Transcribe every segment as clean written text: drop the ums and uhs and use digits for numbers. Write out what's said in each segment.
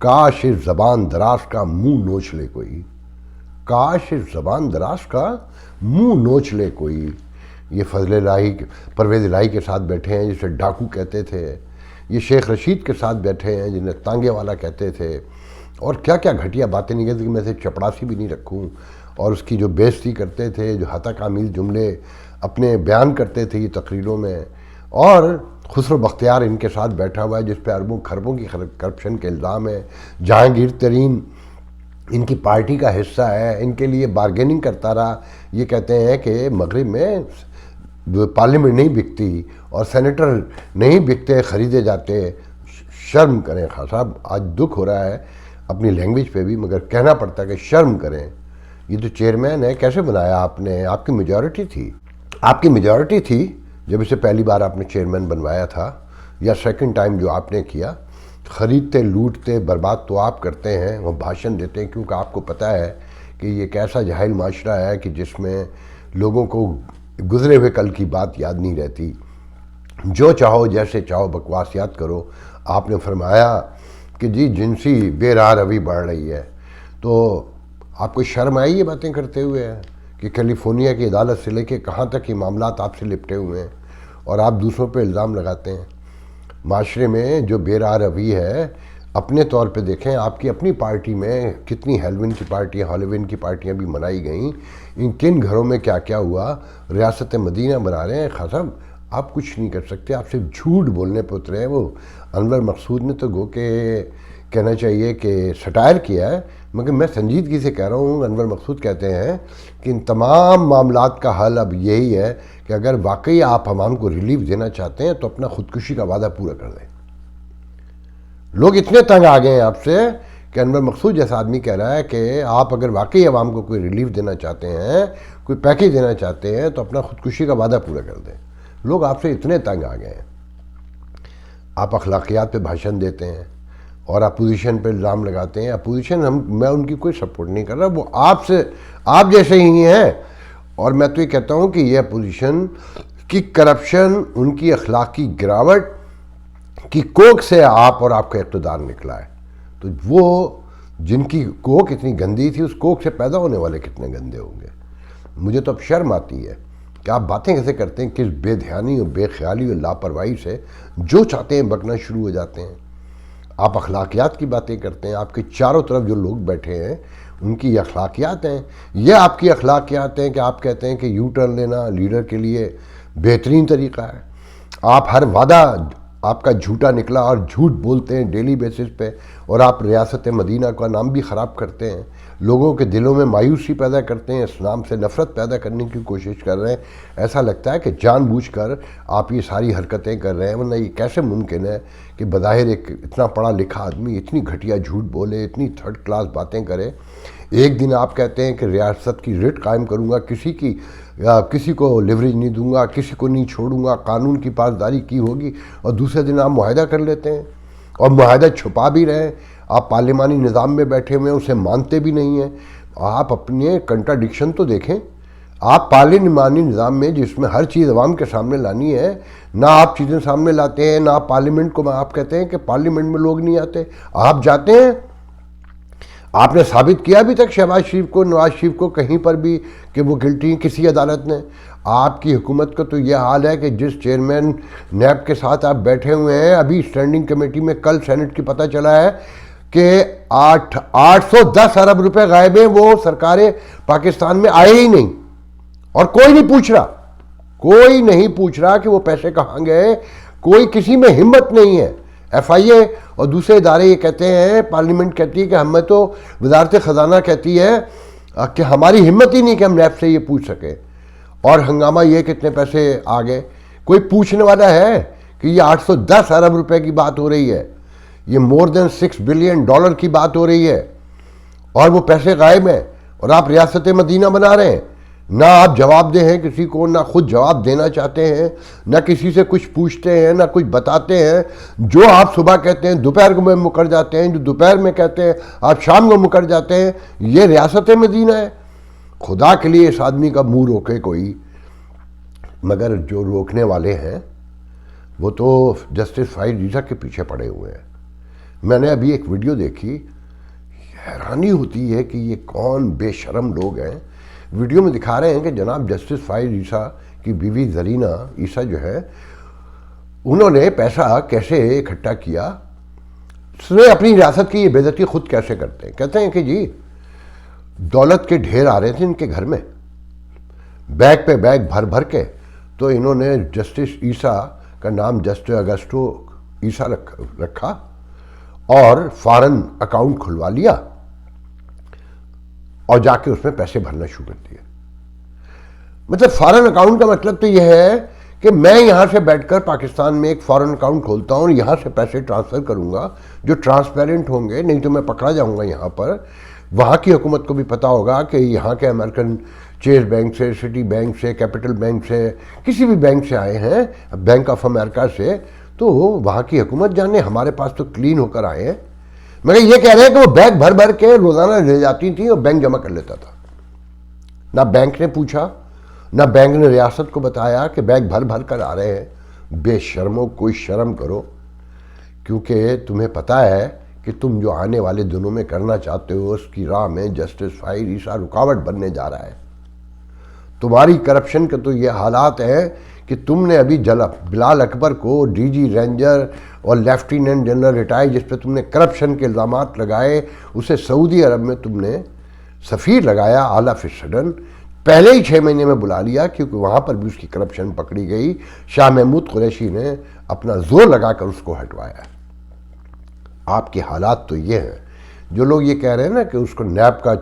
کاش اس زبان دراز کا منہ نوچ لے کوئی، کاش اس زبان دراز کا منہ نوچ لے کوئی۔ یہ فضل الہی پرویز الہی کے ساتھ بیٹھے ہیں جسے ڈاکو کہتے تھے، یہ شیخ رشید کے ساتھ بیٹھے ہیں جنہیں تانگے والا کہتے تھے، اور کیا کیا گھٹیا باتیں نہیں کہتے کہ میں سے چپڑاسی بھی نہیں رکھوں، اور اس کی جو بےعزتی کرتے تھے، جو ہتک آمیز جملے اپنے بیان کرتے تھے یہ تقریروں میں۔ اور خسرو بختیار ان کے ساتھ بیٹھا ہوا ہے جس پہ اربوں خربوں کی کرپشن کے الزام ہے، جہانگیر ترین ان کی پارٹی کا حصہ ہے، ان کے لیے بارگیننگ کرتا رہا۔ یہ کہتے ہیں کہ مغرب میں پارلیمنٹ نہیں بکتی اور سینیٹر نہیں بکتے، خریدے جاتے۔ شرم کریں خان صاحب، آج دکھ ہو رہا ہے اپنی لینگویج پہ بھی، مگر کہنا پڑتا ہے کہ شرم کریں۔ یہ جو چیئرمین ہے کیسے بنایا آپ نے؟ آپ کی میجورٹی تھی، آپ کی میجورٹی تھی جب اسے پہلی بار آپ نے چیئرمین بنوایا تھا، یا سیکنڈ ٹائم جو آپ نے کیا۔ خریدتے لوٹتے برباد تو آپ کرتے ہیں، وہ بھاشن دیتے ہیں کیونکہ آپ کو پتہ ہے کہ یہ ایک ایسا جاہل معاشرہ ہے کہ جس میں لوگوں کو گزرے ہوئے کل کی بات یاد نہیں رہتی، جو چاہو جیسے چاہو بکواس یاد کرو۔ آپ نے فرمایا کہ جی جنسی بے راہ روی بڑھ رہی ہے، تو آپ کو شرم آئی یہ باتیں کرتے ہوئے ہے کہ کیلیفورنیا کی عدالت سے لے کے کہاں تک یہ معاملات آپ سے لپٹے ہوئے ہیں اور آپ دوسروں پہ الزام لگاتے ہیں۔ معاشرے میں جو بے راہ روی ہے اپنے طور پہ دیکھیں، آپ کی اپنی پارٹی میں کتنی ہیلوین کی پارٹیاں، ہالوین کی پارٹیاں بھی منائی گئیں، ان کن گھروں میں کیا کیا ہوا۔ ریاست مدینہ بنا رہے ہیں خان صاحب، آپ کچھ نہیں کر سکتے، آپ صرف جھوٹ بولنے پہ اترے ہیں۔ وہ انور مقصود نے تو گو کہ کہنا چاہیے کہ سٹائر کیا ہے، مگر میں سنجیدگی سے کہہ رہا ہوں۔ انور مقصود کہتے ہیں کہ ان تمام معاملات کا حل اب یہی ہے کہ اگر واقعی آپ عوام کو ریلیف دینا چاہتے ہیں تو اپنا خودکشی کا وعدہ پورا کر دیں۔ لوگ اتنے تنگ آ گئے ہیں آپ سے کہ انور مقصود جیسا آدمی کہہ رہا ہے کہ آپ اگر واقعی عوام کو کوئی ریلیف دینا چاہتے ہیں، کوئی پیکیج دینا چاہتے ہیں تو اپنا خودکشی کا وعدہ پورا کر دیں۔ لوگ آپ سے اتنے تنگ آ گئے ہیں۔ آپ اخلاقیات پہ بھاشن دیتے ہیں اور اپوزیشن پہ الزام لگاتے ہیں۔ اپوزیشن میں ان کی کوئی سپورٹ نہیں کر رہا، وہ آپ جیسے ہی ہیں۔ اور میں تو یہ کہتا ہوں کہ یہ اپوزیشن کی کرپشن، ان کی اخلاقی گراوٹ کی کوکھ سے آپ اور آپ کا اقتدار نکلا ہے۔ تو وہ جن کی کوکھ اتنی گندی تھی، اس کوکھ سے پیدا ہونے والے کتنے گندے ہوں گے۔ مجھے تو اب شرم آتی ہے کہ آپ باتیں کیسے کرتے ہیں، کس بے دھیانی اور بے خیالی اور لاپرواہی سے جو چاہتے ہیں بکنا شروع ہو جاتے ہیں۔ آپ اخلاقیات کی باتیں کرتے ہیں، آپ کے چاروں طرف جو لوگ بیٹھے ہیں ان کی یہ اخلاقیات ہیں۔ یہ آپ کی اخلاقیات ہیں کہ آپ کہتے ہیں کہ یو ٹرن لینا لیڈر کے لیے بہترین طریقہ ہے۔ آپ ہر وعدہ آپ کا جھوٹا نکلا اور جھوٹ بولتے ہیں ڈیلی بیسس پہ، اور آپ ریاست مدینہ کا نام بھی خراب کرتے ہیں، لوگوں کے دلوں میں مایوسی پیدا کرتے ہیں، اس نام سے نفرت پیدا کرنے کی کوشش کر رہے ہیں۔ ایسا لگتا ہے کہ جان بوجھ کر آپ یہ ساری حرکتیں کر رہے ہیں، ورنہ یہ کیسے ممکن ہے کہ بظاہر ایک اتنا پڑھا لکھا آدمی اتنی گھٹیا جھوٹ بولے، اتنی تھرڈ کلاس باتیں کرے۔ ایک دن آپ کہتے ہیں کہ ریاست کی ریٹ قائم کروں گا، کسی کو لیوریج نہیں دوں گا، کسی کو نہیں چھوڑوں گا، قانون کی پاسداری کی ہوگی، اور دوسرے دن آپ معاہدہ کر لیتے ہیں اور معاہدہ چھپا بھی رہے ہیں۔ آپ پارلیمانی نظام میں بیٹھے ہوئے ہیں، اسے مانتے بھی نہیں ہیں۔ آپ اپنے کنٹراڈکشن تو دیکھیں۔ آپ پارلیمانی نظام میں جس میں ہر چیز عوام کے سامنے لانی ہے، نہ آپ چیزیں سامنے لاتے ہیں، نہ آپ پارلیمنٹ کو آپ کہتے ہیں کہ پارلیمنٹ میں لوگ نہیں آتے، آپ جاتے ہیں۔ آپ نے ثابت کیا ابھی تک شہباز شریف کو، نواز شریف کو کہیں پر بھی کہ وہ گلٹی ہیں کسی عدالت نے؟ آپ کی حکومت کا تو یہ حال ہے کہ جس چیئرمین نیب کے ساتھ آپ بیٹھے ہوئے ہیں، ابھی اسٹینڈنگ کمیٹی میں کل سینٹ کی پتہ چلا ہے کہ 810 ارب روپے غائب ہیں، وہ سرکار پاکستان میں آئے ہی نہیں، اور کوئی نہیں پوچھ رہا، کوئی نہیں پوچھ رہا کہ وہ پیسے کہاں گئے۔ کوئی کسی میں ہمت نہیں ہے۔ ایف آئی اے اور دوسرے ادارے یہ کہتے ہیں، پارلیمنٹ کہتی ہے کہ ہمیں تو وزارت خزانہ کہتی ہے کہ ہماری ہمت ہی نہیں کہ ہم نیب سے یہ پوچھ سکیں، اور ہنگامہ یہ کتنے پیسے آ گئے۔ کوئی پوچھنے والا ہے کہ یہ 810 ارب روپے کی بات ہو رہی ہے، یہ مور دین $6 بلین کی بات ہو رہی ہے، اور وہ پیسے غائب ہیں، اور آپ ریاست مدینہ بنا رہے ہیں۔ نہ آپ جواب دہ ہیں کسی کو، نہ خود جواب دینا چاہتے ہیں، نہ کسی سے کچھ پوچھتے ہیں، نہ کچھ بتاتے ہیں۔ جو آپ صبح کہتے ہیں دوپہر کو میں مکر جاتے ہیں، جو دوپہر میں کہتے ہیں آپ شام کو مکر جاتے ہیں۔ یہ ریاست مدینہ ہے؟ خدا کے لیے اس آدمی کا منہ روکے کوئی۔ مگر جو روکنے والے ہیں وہ تو جسٹس فائد ریزا کے پیچھے پڑے ہوئے ہیں۔ میں نے ابھی ایک ویڈیو دیکھی، حیرانی ہوتی ہے کہ یہ کون بے شرم لوگ ہیں۔ ویڈیو میں دکھا رہے ہیں کہ جناب جسٹس فائز عیسیٰ کی بیوی زرینہ عیسیٰ جو ہے، انہوں نے پیسہ کیسے اکٹھا کیا، اپنی ریاست کی یہ بے عزتی خود کیسے کرتے ہیں۔ کہتے ہیں کہ جی دولت کے ڈھیر آ رہے تھے ان کے گھر میں، بیگ پہ بیگ بھر بھر کے، تو انہوں نے جسٹس عیسیٰ کا نام جسٹس اگسٹو عیسیٰ رکھا اور فارن اکاؤنٹ کھلوا لیا اور جا کے اس میں پیسے بھرنا شروع کر دیے۔ مطلب فارن اکاؤنٹ کا مطلب تو یہ ہے کہ میں یہاں سے بیٹھ کر پاکستان میں ایک فارن اکاؤنٹ کھولتا ہوں اور یہاں سے پیسے ٹرانسفر کروں گا جو ٹرانسپیرنٹ ہوں گے، نہیں تو میں پکڑا جاؤں گا یہاں پر۔ وہاں کی حکومت کو بھی پتہ ہوگا کہ یہاں کے امریکن چیز بینک سے، سٹی بینک سے، کیپٹل بینک سے، کسی بھی بینک سے آئے ہیں، بینک آف امریکہ سے، تو وہاں کی حکومت جانے، ہمارے پاس تو کلین ہو کر آئے ہیں۔ مگر یہ کہہ رہے ہیں کہ وہ بیگ بھر بھر کے روزانہ لے جاتی تھیں اور بینک جمع کر لیتا تھا۔ نہ بینک نے پوچھا، نہ بینک نے ریاست کو بتایا کہ بیگ بھر بھر کر آ رہے ہیں۔ بے شرمو، کوئی شرم کرو، کیونکہ تمہیں پتہ ہے کہ تم جو آنے والے دنوں میں کرنا چاہتے ہو اس کی راہ میں جسٹس فائز عیسیٰ رکاوٹ بننے جا رہا ہے۔ تمہاری کرپشن کے تو یہ حالات ہیں کہ تم نے ابھی بلال اکبر کو ڈی جی رینجر اور لیفٹیننٹ جنرل ریٹائر جس پہ تم نے کرپشن کے الزامات لگائے، اسے سعودی عرب میں تم نے سفیر لگایا اعلیٰ فی السڈن، پہلے ہی 6 مہینے میں بلا لیا، کیونکہ وہاں پر بھی اس کی کرپشن پکڑی گئی۔ شاہ محمود قریشی نے اپنا زور لگا کر اس کو ہٹوایا۔ آپ کے حالات تو یہ ہیں۔ جو لوگ یہ کہہ رہے ہیں نا کہ اس کو نیب کا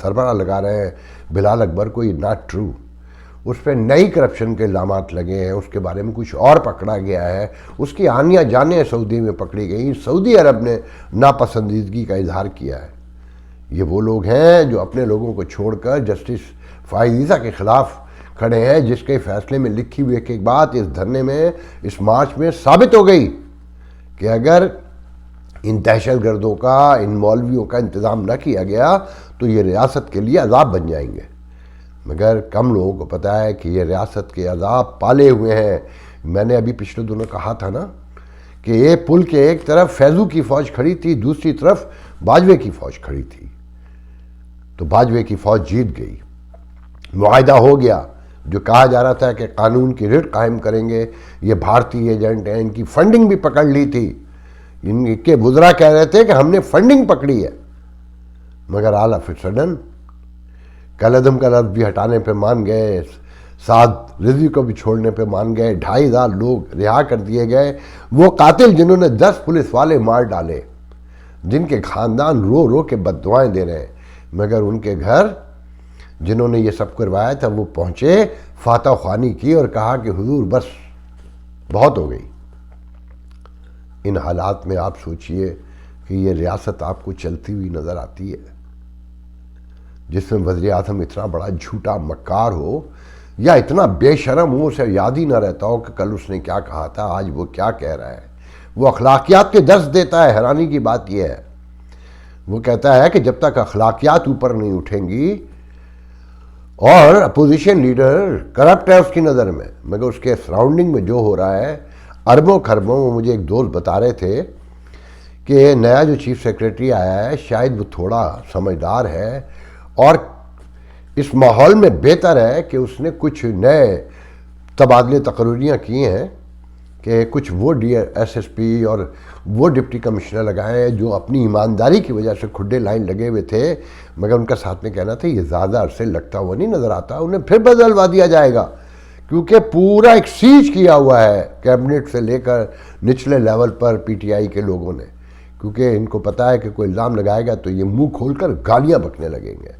سربراہ لگا رہے ہیں بلال اکبر کو، یہ ناٹ ٹرو۔ اس پہ نئی کرپشن کے الزامات لگے ہیں، اس کے بارے میں کچھ اور پکڑا گیا ہے، اس کی آنیاں جانیں سعودی میں پکڑی گئی، سعودی عرب نے ناپسندیدگی کا اظہار کیا ہے۔ یہ وہ لوگ ہیں جو اپنے لوگوں کو چھوڑ کر جسٹس فائز عیسیٰ کے خلاف کھڑے ہیں، جس کے فیصلے میں لکھی ہوئی ایک بات اس دھرنے میں، اس مارچ میں ثابت ہو گئی کہ اگر ان دہشت گردوں کا، ان مولویوں کا انتظام نہ کیا گیا تو یہ ریاست کے لیے عذاب بن جائیں گے۔ مگر کم لوگوں کو پتہ ہے کہ یہ ریاست کے عذاب پالے ہوئے ہیں۔ میں نے ابھی پچھلے دنوں کہا تھا نا کہ یہ پل کے ایک طرف فیضو کی فوج کھڑی تھی، دوسری طرف باجوے کی فوج کھڑی تھی، تو باجوے کی فوج جیت گئی۔ معاہدہ ہو گیا، جو کہا جا رہا تھا کہ قانون کی رٹ قائم کریں گے، یہ بھارتی ایجنٹ ہیں، ان کی فنڈنگ بھی پکڑ لی تھی، ان کے وزراء کہہ رہے تھے کہ ہم نے فنڈنگ پکڑی ہے، مگر اعلیٰ فی السڈن کالعدم کا لفظ بھی ہٹانے پہ مان گئے، سعد رضوی کو بھی چھوڑنے پہ مان گئے، 2500 لوگ رہا کر دیے گئے۔ وہ قاتل جنہوں نے 10 پولیس والے مار ڈالے، جن کے خاندان رو رو کے بد دعائیں دے رہے ہیں، مگر ان کے گھر جنہوں نے یہ سب کروایا تھا وہ پہنچے، فاتح خوانی کی اور کہا کہ حضور بس بہت ہو گئی۔ ان حالات میں آپ سوچئے کہ یہ ریاست آپ کو چلتی ہوئی نظر آتی ہے، جس میں وزیر اعظم اتنا بڑا جھوٹا مکار ہو یا اتنا بے شرم ہو، اسے یاد ہی نہ رہتا ہو کہ کل اس نے کیا کہا تھا، آج وہ کیا کہہ رہا ہے۔ وہ اخلاقیات کے درس دیتا ہے۔ حیرانی کی بات یہ ہے، وہ کہتا ہے کہ جب تک اخلاقیات اوپر نہیں اٹھیں گی، اور اپوزیشن لیڈر کرپٹ ہے اس کی نظر میں، مگر اس کے سراؤنڈنگ میں جو ہو رہا ہے اربوں خربوں۔ وہ مجھے ایک دوست بتا رہے تھے کہ نیا جو چیف سیکریٹری آیا ہے شاید وہ تھوڑا سمجھدار ہے، اور اس ماحول میں بہتر ہے کہ اس نے کچھ نئے تبادلے تقرریاں کی ہیں کہ کچھ وہ ایس ایس پی اور وہ ڈپٹی کمشنر لگائے ہیں جو اپنی ایمانداری کی وجہ سے کھڈے لائن لگے ہوئے تھے، مگر ان کا ساتھ میں کہنا تھا یہ زیادہ عرصے لگتا ہوا نہیں نظر آتا، انہیں پھر بدلوا دیا جائے گا، کیونکہ پورا ایک سیج کیا ہوا ہے کیبنٹ سے لے کر نچلے level per P T I کے لوگوں نے، کیونکہ ان کو پتہ ہے کہ کوئی الزام لگائے گا تو یہ منہ کھول کر گالیاں بکنے لگیں گے۔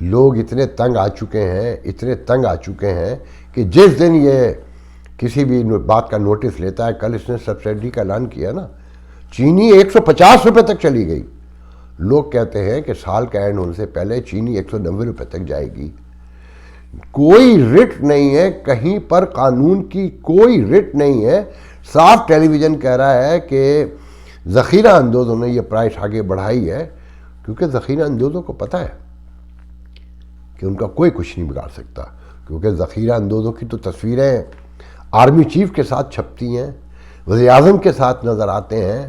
لوگ اتنے تنگ آ چکے ہیں کہ جس دن یہ کسی بھی بات کا نوٹس لیتا ہے، کل اس نے سبسڈی کا اعلان کیا نا، چینی 150 روپے تک چلی گئی، لوگ کہتے ہیں کہ سال کا اینڈ ہونے سے پہلے چینی 190 روپے تک جائے گی۔ کوئی رٹ نہیں ہے کہیں پر، قانون کی کوئی رٹ نہیں ہے، صاف ٹیلی ویژن کہہ رہا ہے کہ ذخیرہ اندوزوں نے یہ پرائس آگے بڑھائی ہے، کیونکہ ذخیرہ اندوزوں کو پتہ ہے کہ ان کا کوئی کچھ نہیں بگاڑ سکتا، کیونکہ ذخیرہ اندوزوں کی تو تصویریں آرمی چیف کے ساتھ چھپتی ہیں، وزیر اعظم کے ساتھ نظر آتے ہیں،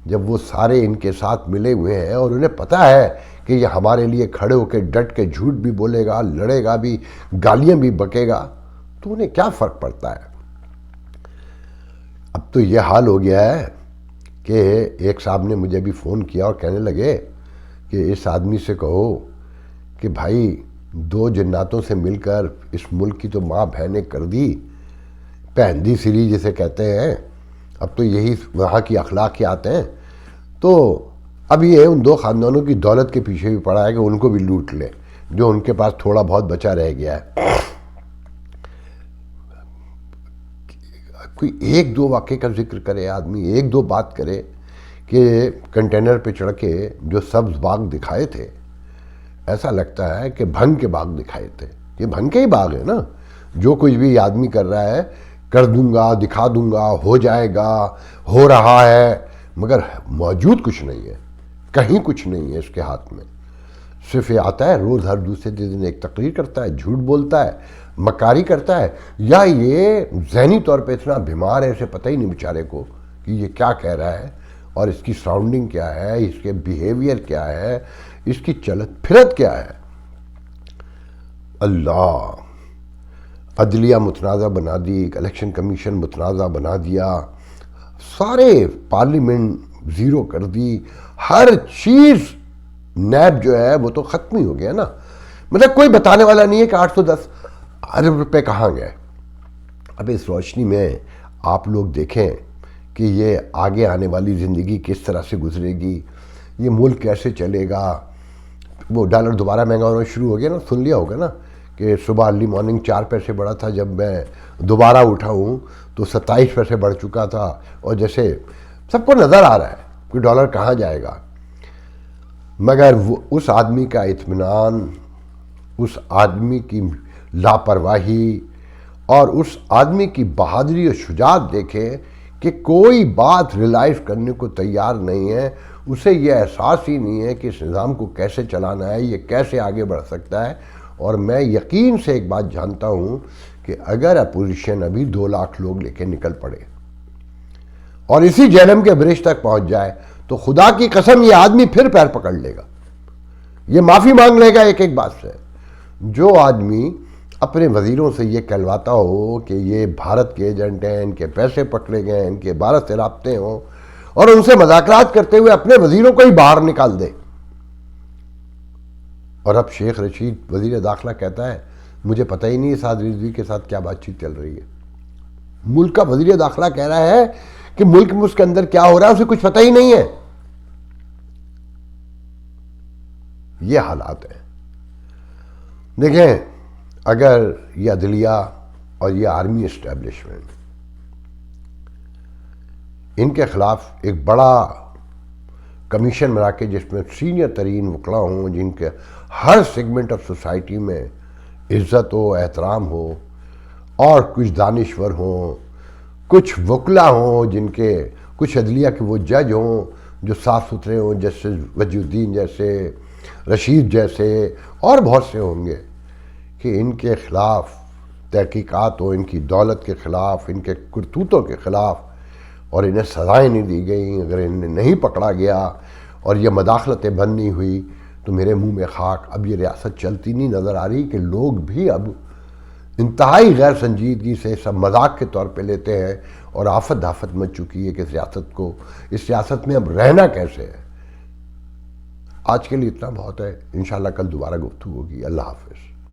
جب وہ سارے ان کے ساتھ ملے ہوئے ہیں اور انہیں پتہ ہے کہ یہ ہمارے لیے کھڑے ہو کے ڈٹ کے جھوٹ بھی بولے گا، لڑے گا بھی، گالیاں بھی بکے گا، تو انہیں کیا فرق پڑتا ہے؟ اب تو یہ حال ہو گیا ہے کہ ایک صاحب نے مجھے بھی فون کیا اور کہنے لگے کہ اس آدمی سے کہو کہ بھائی 2 جناتوں سے مل کر اس ملک کی تو ماں بہنیں کر دی، پہندی سری جسے کہتے ہیں، اب تو یہی وہاں کی اخلاقیات ہیں، تو اب یہ ان 2 خاندانوں کی دولت کے پیچھے بھی پڑا ہے کہ ان کو بھی لوٹ لے جو ان کے پاس تھوڑا بہت بچا رہ گیا ہے۔ کوئی 1-2 واقعے کا ذکر کرے آدمی، 1-2 بات کرے کہ کنٹینر پہ چڑھ کے جو سبز باغ دکھائے تھے، ایسا لگتا ہے کہ بھنگ کے باغ دکھائے تھے۔ یہ بھنگ کے ہی باغ ہے نا، جو کچھ بھی آدمی کر رہا ہے، کر دوں گا، دکھا دوں گا، ہو جائے گا، ہو رہا ہے، مگر موجود کچھ نہیں ہے، کہیں کچھ نہیں ہے اس کے ہاتھ میں۔ صرف یہ آتا ہے روز ہر دوسرے دن ایک تقریر کرتا ہے، جھوٹ بولتا ہے، مکاری کرتا ہے، یا یہ ذہنی طور پہ اتنا بیمار ہے، اسے پتہ ہی نہیں بیچارے کو کہ یہ کیا کہہ رہا ہے اور اس کی سراؤنڈنگ کیا ہے، اس کے بیہیویئر کیا ہے، اس کی چلت پھرت کیا ہے۔ اللہ، عدلیہ متنازع بنا دی، الیکشن کمیشن متنازع بنا دیا، سارے پارلیمنٹ زیرو کر دی، ہر چیز نیب جو ہے وہ تو ختم ہی ہو گیا نا، مطلب کوئی بتانے والا نہیں ہے کہ 810 ارب روپے کہاں گئے۔ اب اس روشنی میں آپ لوگ دیکھیں کہ یہ آگے آنے والی زندگی کس طرح سے گزرے گی، یہ ملک کیسے چلے گا۔ وہ ڈالر دوبارہ مہنگا ہونا شروع ہو گیا نا، سن لیا ہوگا نا کہ صبح ارلی مارننگ 4 پیسے بڑھا تھا، جب میں دوبارہ اٹھا ہوں تو 27 پیسے بڑھ چکا تھا، اور جیسے سب کو نظر آ رہا ہے کہ ڈالر کہاں جائے گا۔ مگر اس آدمی کا اطمینان، اس آدمی کی لاپرواہی اور اس آدمی کی بہادری اور شجاعت دیکھیں کہ کوئی بات ریلائز کرنے کو تیار نہیں ہے، اسے یہ احساس ہی نہیں ہے کہ اس نظام کو کیسے چلانا ہے، یہ کیسے آگے بڑھ سکتا ہے۔ اور میں یقین سے ایک بات جانتا ہوں کہ اگر اپوزیشن ابھی 2 لاکھ لوگ لے کے نکل پڑے اور اسی جہنم کے برج تک پہنچ جائے تو خدا کی قسم یہ آدمی پھر پیر پکڑ لے گا، یہ معافی مانگ لے گا ایک ایک بات سے۔ جو آدمی اپنے وزیروں سے یہ کہلواتا ہو کہ یہ بھارت کے ایجنٹ ہیں، ان کے پیسے پکڑے گئے ہیں، ان کے بھارت سے رابطے ہوں، اور ان سے مذاکرات کرتے ہوئے اپنے وزیروں کو ہی باہر نکال دے۔ اور اب شیخ رشید وزیر داخلہ کہتا ہے مجھے پتہ ہی نہیں سعد رضوی کے ساتھ کیا بات چیت چل رہی ہے۔ ملک کا وزیر داخلہ کہہ رہا ہے کہ ملک میں اس کے اندر کیا ہو رہا ہے اسے کچھ پتہ ہی نہیں ہے۔ یہ حالات ہیں۔ دیکھیں، اگر یہ عدلیہ اور یہ آرمی اسٹیبلشمنٹ ان کے خلاف ایک بڑا کمیشن بنا کے جس میں سینئر ترین وکلا ہوں، جن کے ہر سیگمنٹ آف سوسائٹی میں عزت ہو، احترام ہو، اور کچھ دانشور ہوں، کچھ وکلا ہوں، جن کے کچھ عدلیہ کے وہ جج ہوں جو صاف ستھرے ہوں، جیسے وجی الدین جیسے، رشید جیسے، اور بہت سے ہوں گے، کہ ان کے خلاف تحقیقات ہو، ان کی دولت کے خلاف، ان کے کرتوتوں کے خلاف، اور انہیں سزائیں نہیں دی گئیں، اگر انہیں نہیں پکڑا گیا اور یہ مداخلتیں بند نہیں ہوئی تو میرے منہ میں خاک۔ اب یہ ریاست چلتی نہیں نظر آ رہی کہ لوگ بھی اب انتہائی غیر سنجیدگی سے سب مذاق کے طور پہ لیتے ہیں، اور آفت دافت مچ چکی ہے کہ اس ریاست میں اب رہنا کیسے ہے۔ آج کے لیے اتنا بہت ہے، انشاءاللہ کل دوبارہ گفتگو ہوگی۔ اللہ حافظ۔